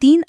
3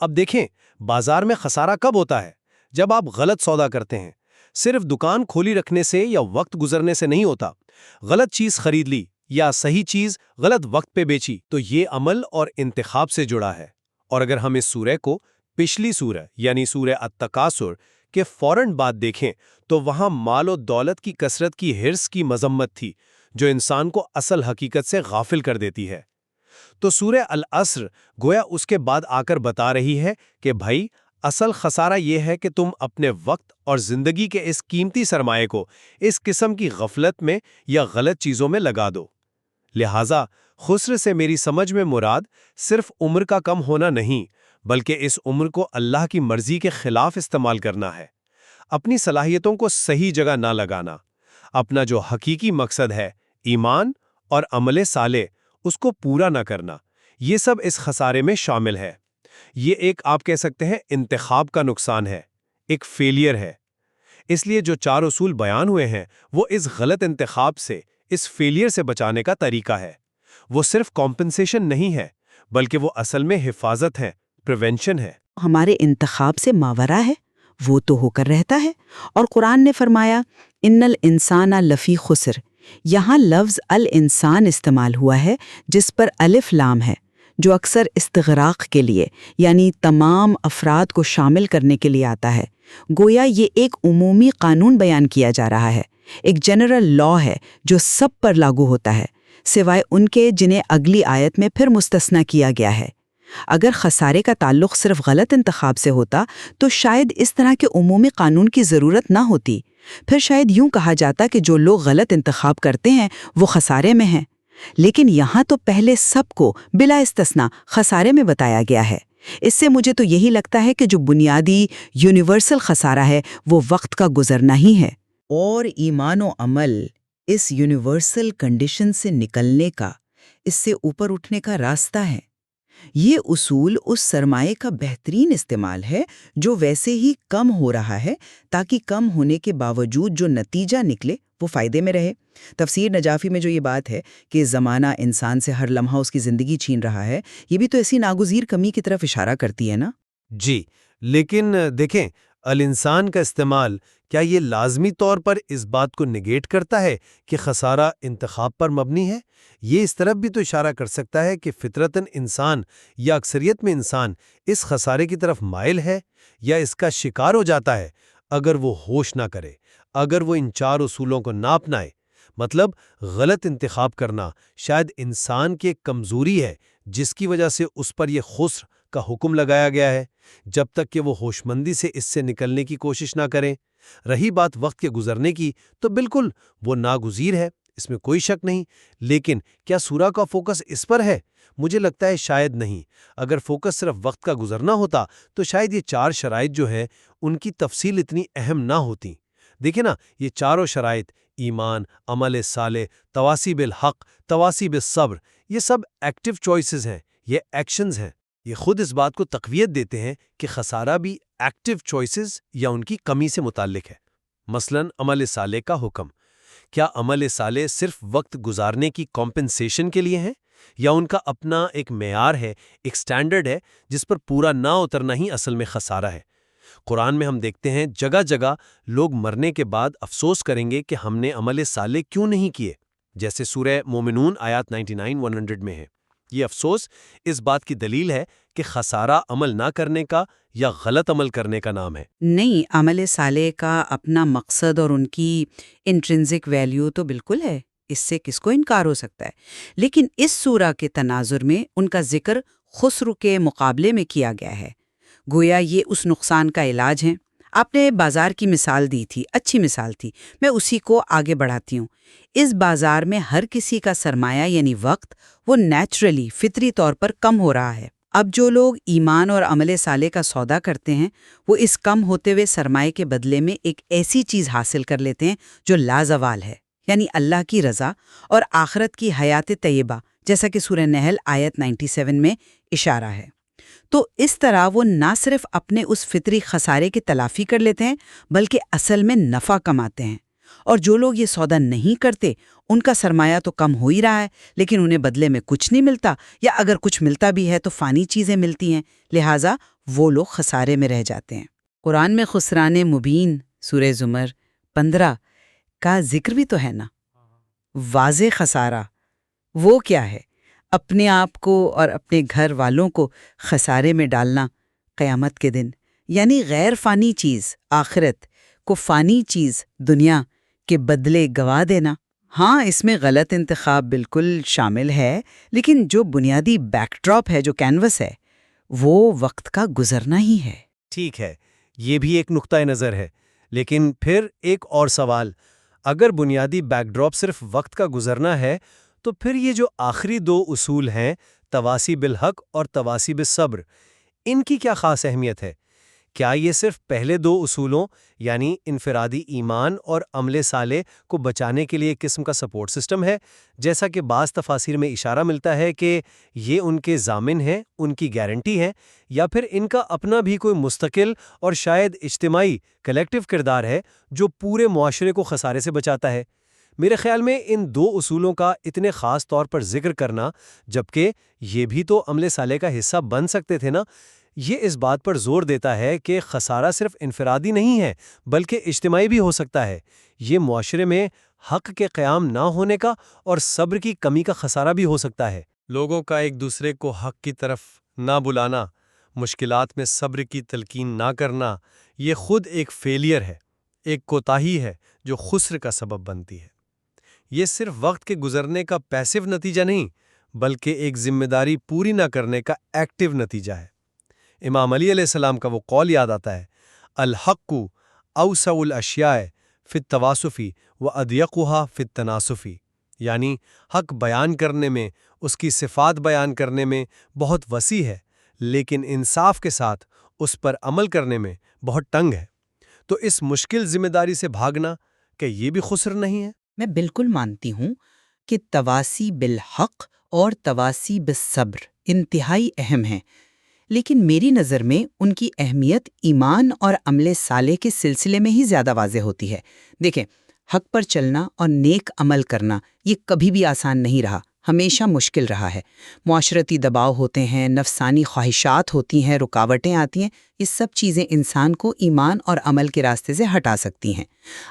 اب دیکھیں، بازار میں خسارہ کب ہوتا ہے؟ جب آپ غلط سودا کرتے ہیں۔ صرف دکان کھولی رکھنے سے یا وقت گزرنے سے نہیں ہوتا۔ غلط چیز خرید لی یا صحیح چیز غلط وقت پہ بیچی تو یہ عمل اور انتخاب سے جڑا ہے۔ اور اگر ہم اس سورہ کو پچھلی سورہ یعنی سورہ التکاثر کے فوراً بعد دیکھیں تو وہاں مال و دولت کی کثرت کی حرص کی مذمت تھی، جو انسان کو اصل حقیقت سے غافل کر دیتی ہے۔ تو سورہ العصر گویا اس کے بعد آ کر بتا رہی ہے کہ بھائی، اصل خسارہ یہ ہے کہ تم اپنے وقت اور زندگی کے اس قیمتی سرمایے کو اس قسم کی غفلت میں یا غلط چیزوں میں لگا دو۔ لہٰذا خسر سے میری سمجھ میں مراد صرف عمر کا کم ہونا نہیں، بلکہ اس عمر کو اللہ کی مرضی کے خلاف استعمال کرنا ہے، اپنی صلاحیتوں کو صحیح جگہ نہ لگانا، اپنا جو حقیقی مقصد ہے ایمان اور عمل صالح اس کو پورا نہ کرنا، یہ سب اس خسارے میں شامل ہے۔ یہ ایک آپ کہہ سکتے ہیں انتخاب کا نقصان ہے، ایک فیلئر ہے۔ اس لیے جو 4 اصول بیان ہوئے ہیں وہ اس غلط انتخاب سے، اس فیلئر سے بچانے کا طریقہ ہے۔ وہ صرف کمپنسیشن نہیں ہے، بلکہ وہ اصل میں حفاظت ہے، پریونشن ہے۔ ہمارے انتخاب سے ماورا ہے، وہ تو ہو کر رہتا ہے۔ اور قرآن نے فرمایا ان الانسان لفی خسر، یہاں لفظ الانسان استعمال ہوا ہے جس پر الف لام ہے، جو اکثر استغراق کے لیے یعنی تمام افراد کو شامل کرنے کے لیے آتا ہے۔ گویا یہ ایک عمومی قانون بیان کیا جا رہا ہے، ایک جنرل لا ہے جو سب پر لاگو ہوتا ہے، سوائے ان کے جنہیں اگلی آیت میں پھر مستثنی کیا گیا ہے۔ اگر خسارے کا تعلق صرف غلط انتخاب سے ہوتا تو شاید اس طرح کے عمومی قانون کی ضرورت نہ ہوتی، پھر شاید یوں کہا جاتا کہ جو لوگ غلط انتخاب کرتے ہیں وہ خسارے میں ہیں۔ لیکن یہاں تو پہلے سب کو بلا استثناء خسارے میں بتایا گیا ہے۔ اس سے مجھے تو یہی لگتا ہے کہ جو بنیادی یونیورسل خسارہ ہے وہ وقت کا گزرنا ہی ہے، اور ایمان و عمل اس یونیورسل کنڈیشن سے نکلنے کا، اس سے اوپر اٹھنے کا راستہ ہے۔ یہ اصول اس سرمایے کا بہترین استعمال ہے جو ویسے ہی کم ہو رہا ہے، تاکہ کم ہونے کے باوجود جو نتیجہ نکلے وہ فائدے میں رہے۔ تفسیر نجافی میں جو یہ بات ہے کہ زمانہ انسان سے ہر لمحہ اس کی زندگی چھین رہا ہے، یہ بھی تو ایسی ناگزیر کمی کی طرف اشارہ کرتی ہے نا؟ جی، لیکن دیکھیں، الانسان کا استعمال کیا یہ لازمی طور پر اس بات کو نگیٹ کرتا ہے کہ خسارہ انتخاب پر مبنی ہے؟ یہ اس طرف بھی تو اشارہ کر سکتا ہے کہ فطرتاً انسان یا اکثریت میں انسان اس خسارے کی طرف مائل ہے یا اس کا شکار ہو جاتا ہے اگر وہ ہوش نہ کرے، اگر وہ ان 4 اصولوں کو نہ اپنائے۔ مطلب غلط انتخاب کرنا شاید انسان کی ایک کمزوری ہے جس کی وجہ سے اس پر یہ خسر کا حکم لگایا گیا ہے، جب تک کہ وہ ہوشمندی سے اس سے نکلنے کی کوشش نہ کریں۔ رہی بات وقت کے گزرنے کی، تو بالکل وہ ناگزیر ہے، اس میں کوئی شک نہیں۔ لیکن کیا سورہ کا فوکس اس پر ہے؟ مجھے لگتا ہے شاید نہیں۔ اگر فوکس صرف وقت کا گزرنا ہوتا تو شاید یہ 4 شرائط جو ہیں ان کی تفصیل اتنی اہم نہ ہوتی۔ دیکھیں نا، یہ 4 شرائط، ایمان، عمل صالح، تواصی بالحق، تواصی بالصبر، یہ سب ایکٹیو چوائسز ہیں، یہ ایکشنز ہیں۔ یہ خود اس بات کو تقویت دیتے ہیں کہ خسارہ بھی ایکٹیو چوائسز یا ان کی کمی سے متعلق ہے۔ مثلاً عمل صالح کا حکم، کیا عمل صالح صرف وقت گزارنے کی کمپنسیشن کے لیے ہیں، یا ان کا اپنا ایک معیار ہے، ایک سٹینڈرڈ ہے جس پر پورا نہ اترنا ہی اصل میں خسارہ ہے؟ قرآن میں ہم دیکھتے ہیں جگہ جگہ لوگ مرنے کے بعد افسوس کریں گے کہ ہم نے عمل صالح کیوں نہیں کیے، جیسے سورہ مومنون آیات 99-100 میں ہے۔ یہ افسوس اس بات کی دلیل ہے کہ خسارہ عمل نہ کرنے کا یا غلط عمل کرنے کا نام ہے۔ نہیں، عمل صالح کا اپنا مقصد اور ان کی انٹرنزک ویلیو تو بالکل ہے، اس سے کس کو انکار ہو سکتا ہے۔ لیکن اس سورہ کے تناظر میں ان کا ذکر خسر کے مقابلے میں کیا گیا ہے، گویا یہ اس نقصان کا علاج ہے۔ آپ نے بازار کی مثال دی تھی، اچھی مثال تھی، میں اسی کو آگے بڑھاتی ہوں۔ اس بازار میں ہر کسی کا سرمایہ یعنی وقت وہ نیچرلی فطری طور پر کم ہو رہا ہے۔ اب جو لوگ ایمان اور عمل صالح کا سودا کرتے ہیں وہ اس کم ہوتے ہوئے سرمایے کے بدلے میں ایک ایسی چیز حاصل کر لیتے ہیں جو لازوال ہے، یعنی اللہ کی رضا اور آخرت کی حیات طیبہ، جیسا کہ سورہ نحل آیت 97 میں اشارہ ہے۔ تو اس طرح وہ نہ صرف اپنے اس فطری خسارے کی تلافی کر لیتے ہیں بلکہ اصل میں نفع کماتے ہیں۔ اور جو لوگ یہ سودا نہیں کرتے ان کا سرمایہ تو کم ہو ہی رہا ہے لیکن انہیں بدلے میں کچھ نہیں ملتا، یا اگر کچھ ملتا بھی ہے تو فانی چیزیں ملتی ہیں، لہٰذا وہ لوگ خسارے میں رہ جاتے ہیں۔ قرآن میں خسران مبین سورہ زمر 15 کا ذکر بھی تو ہے نا۔ واضح خسارہ وہ کیا ہے؟ اپنے آپ کو اور اپنے گھر والوں کو خسارے میں ڈالنا قیامت کے دن، یعنی غیر فانی چیز آخرت کو فانی چیز دنیا کے بدلے گوا دینا۔ ہاں، اس میں غلط انتخاب بالکل شامل ہے، لیکن جو بنیادی بیک ڈراپ ہے، جو کینوس ہے، وہ وقت کا گزرنا ہی ہے۔ ٹھیک ہے، یہ بھی ایک نقطۂ نظر ہے، لیکن پھر ایک اور سوال، اگر بنیادی بیک ڈراپ صرف وقت کا گزرنا ہے تو پھر یہ جو آخری دو اصول ہیں، تواصی بالحق اور تواصی بالصبر، ان کی کیا خاص اہمیت ہے؟ کیا یہ صرف پہلے دو اصولوں یعنی انفرادی ایمان اور عمل صالح کو بچانے کے لیے ایک قسم کا سپورٹ سسٹم ہے، جیسا کہ بعض تفاسیر میں اشارہ ملتا ہے کہ یہ ان کے ضامن ہیں، ان کی گارنٹی ہے، یا پھر ان کا اپنا بھی کوئی مستقل اور شاید اجتماعی کلیکٹیو کردار ہے جو پورے معاشرے کو خسارے سے بچاتا ہے؟ میرے خیال میں ان دو اصولوں کا اتنے خاص طور پر ذکر کرنا، جبکہ یہ بھی تو عمل صالح کا حصہ بن سکتے تھے نا، یہ اس بات پر زور دیتا ہے کہ خسارہ صرف انفرادی نہیں ہے بلکہ اجتماعی بھی ہو سکتا ہے۔ یہ معاشرے میں حق کے قیام نہ ہونے کا اور صبر کی کمی کا خسارہ بھی ہو سکتا ہے۔ لوگوں کا ایک دوسرے کو حق کی طرف نہ بلانا، مشکلات میں صبر کی تلقین نہ کرنا، یہ خود ایک فیلئر ہے، ایک کوتاہی ہے جو خسر کا سبب بنتی ہے۔ یہ صرف وقت کے گزرنے کا پیسو نتیجہ نہیں بلکہ ایک ذمہ داری پوری نہ کرنے کا ایکٹیو نتیجہ ہے۔ امام علی علیہ السلام کا وہ قول یاد آتا ہے، الحق اوسع الاشیاء فی التواصف واضیقها فی التناصف، یعنی حق بیان کرنے میں، اس کی صفات بیان کرنے میں بہت وسیع ہے، لیکن انصاف کے ساتھ اس پر عمل کرنے میں بہت تنگ ہے۔ تو اس مشکل ذمہ داری سے بھاگنا، کہ یہ بھی خسر نہیں ہے؟ میں بالکل مانتی ہوں کہ تواصی بالحق اور تواصی بالصبر انتہائی اہم ہیں، لیکن میری نظر میں ان کی اہمیت ایمان اور عمل صالح کے سلسلے میں ہی زیادہ واضح ہوتی ہے۔ دیکھیں، حق پر چلنا اور نیک عمل کرنا یہ کبھی بھی آسان نہیں رہا، ہمیشہ مشکل رہا ہے۔ معاشرتی دباؤ ہوتے ہیں، نفسانی خواہشات ہوتی ہیں، رکاوٹیں آتی ہیں، یہ سب چیزیں انسان کو ایمان اور عمل کے راستے سے ہٹا سکتی ہیں۔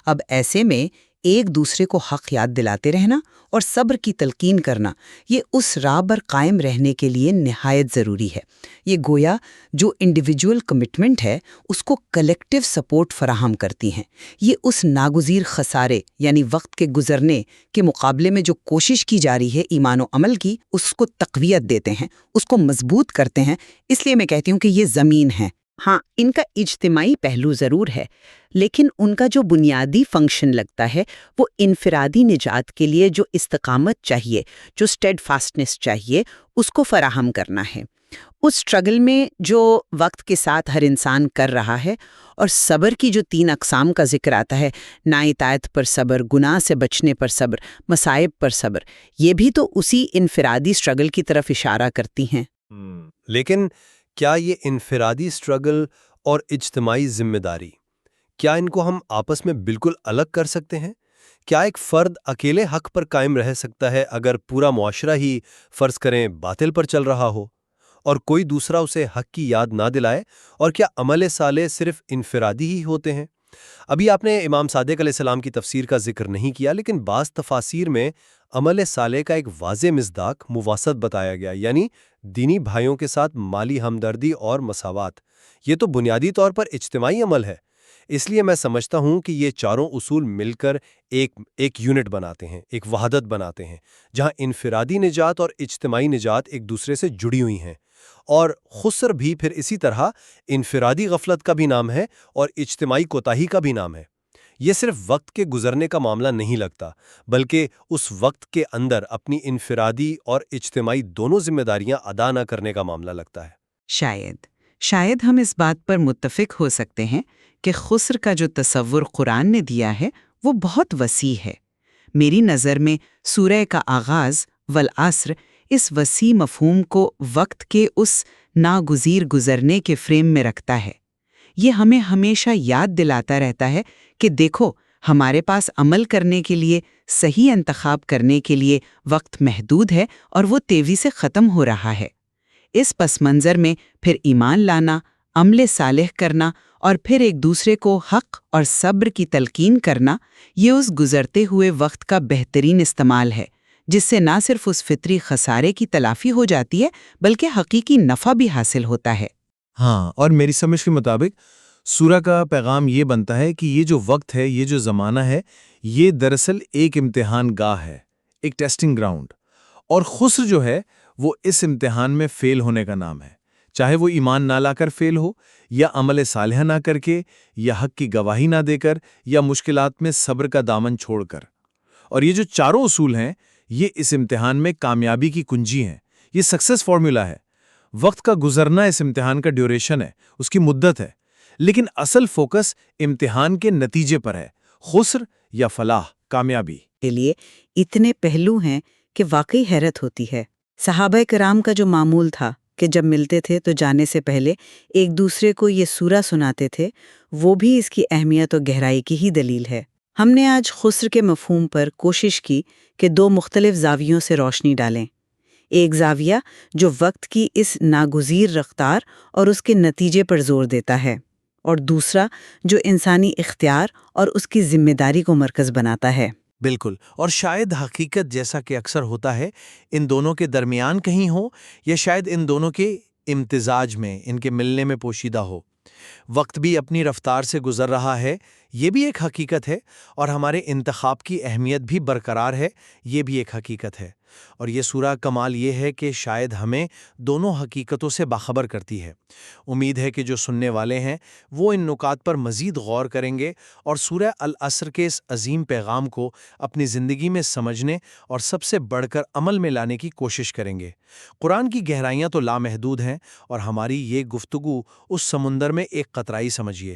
اب ایسے میں ایک دوسرے کو حق یاد دلاتے رہنا اور صبر کی تلقین کرنا، یہ اس راہ پر قائم رہنے کے لیے نہایت ضروری ہے۔ یہ گویا جو انڈیویجول کمٹمنٹ ہے اس کو کلیکٹیو سپورٹ فراہم کرتی ہیں۔ یہ اس ناگزیر خسارے یعنی وقت کے گزرنے کے مقابلے میں جو کوشش کی جا رہی ہے ایمان و عمل کی، اس کو تقویت دیتے ہیں، اس کو مضبوط کرتے ہیں۔ اس لیے میں کہتی ہوں کہ یہ زمین ہے۔ ہاں، ان کا اجتماعی پہلو ضرور ہے، لیکن ان کا جو بنیادی فنکشن لگتا ہے وہ انفرادی نجات کے لیے جو استقامت چاہیے، جو اسٹیڈ فاسٹنس چاہیے، اس کو فراہم کرنا ہے۔ اس سٹرگل میں جو وقت کے ساتھ ہر انسان کر رہا ہے، اور صبر کی جو 3 اقسام کا ذکر آتا ہے، نااطاعت پر صبر، گناہ سے بچنے پر صبر، مصائب پر صبر، یہ بھی تو اسی انفرادی سٹرگل کی طرف اشارہ کرتی ہیں۔ لیکن کیا یہ انفرادی سٹرگل اور اجتماعی ذمہ داری، کیا ان کو ہم آپس میں بالکل الگ کر سکتے ہیں؟ کیا ایک فرد اکیلے حق پر قائم رہ سکتا ہے اگر پورا معاشرہ ہی فرض کریں باطل پر چل رہا ہو، اور کوئی دوسرا اسے حق کی یاد نہ دلائے؟ اور کیا عمل صالح صرف انفرادی ہی ہوتے ہیں؟ ابھی آپ نے امام صادق علیہ السلام کی تفسیر کا ذکر نہیں کیا، لیکن بعض تفاسیر میں عمل صالح کا ایک واضح مصداق مواسط بتایا گیا، یعنی دینی بھائیوں کے ساتھ مالی ہمدردی اور مساوات۔ یہ تو بنیادی طور پر اجتماعی عمل ہے۔ اس لیے میں سمجھتا ہوں کہ یہ چاروں اصول مل کر ایک یونٹ بناتے ہیں، ایک وحدت بناتے ہیں، جہاں انفرادی نجات اور اجتماعی نجات ایک دوسرے سے جڑی ہوئی ہیں، اور خسر بھی پھر اسی طرح انفرادی غفلت کا بھی نام ہے اور اجتماعی کوتاہی کا بھی نام ہے۔ یہ صرف وقت کے گزرنے کا معاملہ نہیں لگتا، بلکہ اس وقت کے اندر اپنی انفرادی اور اجتماعی دونوں ذمہ داریاں ادا نہ کرنے کا معاملہ لگتا ہے۔ شاید ہم اس بات پر متفق ہو سکتے ہیں کہ خسر کا جو تصور قرآن نے دیا ہے وہ بہت وسیع ہے۔ میری نظر میں سورہ کا آغاز والعصر اس وسیع مفہوم کو وقت کے اس ناگزیر گزرنے کے فریم میں رکھتا ہے۔ یہ ہمیں ہمیشہ یاد دلاتا رہتا ہے کہ دیکھو، ہمارے پاس عمل کرنے کے لیے، صحیح انتخاب کرنے کے لیے وقت محدود ہے اور وہ تیزی سے ختم ہو رہا ہے۔ اس پس منظر میں پھر ایمان لانا، عمل صالح کرنا اور پھر ایک دوسرے کو حق اور صبر کی تلقین کرنا، یہ اس گزرتے ہوئے وقت کا بہترین استعمال ہے، جس سے نہ صرف اس فطری خسارے کی تلافی ہو جاتی ہے بلکہ حقیقی نفع بھی حاصل ہوتا ہے۔ ہاں، اور میری سمجھ کے مطابق سورہ کا پیغام یہ بنتا ہے کہ یہ جو وقت ہے، یہ جو زمانہ ہے، یہ دراصل ایک امتحان گاہ ہے، ایک ٹیسٹنگ گراؤنڈ، اور خسر جو ہے وہ اس امتحان میں فیل ہونے کا نام ہے، چاہے وہ ایمان نہ لا کر فیل ہو، یا عمل صالح نہ کر کے، یا حق کی گواہی نہ دے کر، یا مشکلات میں صبر کا دامن چھوڑ کر۔ اور یہ جو چاروں اصول ہیں، یہ اس امتحان میں کامیابی کی کنجی ہیں، یہ سکسس فارمولا ہے۔ وقت کا گزرنا اس امتحان کا ڈیوریشن ہے، اس کی مدت ہے، لیکن اصل فوکس امتحان کے نتیجے پر ہے، خسر یا فلاح، کامیابی۔ کے لیے اتنے پہلو ہیں کہ واقعی حیرت ہوتی ہے۔ صحابہ کرام کا جو معمول تھا کہ جب ملتے تھے تو جانے سے پہلے ایک دوسرے کو یہ سورہ سناتے تھے، وہ بھی اس کی اہمیت و گہرائی کی ہی دلیل ہے۔ ہم نے آج خسر کے مفہوم پر کوشش کی کہ دو مختلف زاویوں سے روشنی ڈالیں۔ ایک زاویہ جو وقت کی اس ناگزیر رفتار اور اس کے نتیجے پر زور دیتا ہے، اور دوسرا جو انسانی اختیار اور اس کی ذمہ داری کو مرکز بناتا ہے۔ بالکل، اور شاید حقیقت جیسا کہ اکثر ہوتا ہے ان دونوں کے درمیان کہیں ہو، یا شاید ان دونوں کے امتزاج میں، ان کے ملنے میں پوشیدہ ہو۔ وقت بھی اپنی رفتار سے گزر رہا ہے، یہ بھی ایک حقیقت ہے، اور ہمارے انتخاب کی اہمیت بھی برقرار ہے، یہ بھی ایک حقیقت ہے۔ اور یہ سورہ کمال یہ ہے کہ شاید ہمیں دونوں حقیقتوں سے باخبر کرتی ہے۔ امید ہے کہ جو سننے والے ہیں وہ ان نکات پر مزید غور کریں گے اور سورہ العصر کے اس عظیم پیغام کو اپنی زندگی میں سمجھنے اور سب سے بڑھ کر عمل میں لانے کی کوشش کریں گے۔ قرآن کی گہرائیاں تو لامحدود ہیں، اور ہماری یہ گفتگو اس سمندر میں ایک قطرہ ہی سمجھیے۔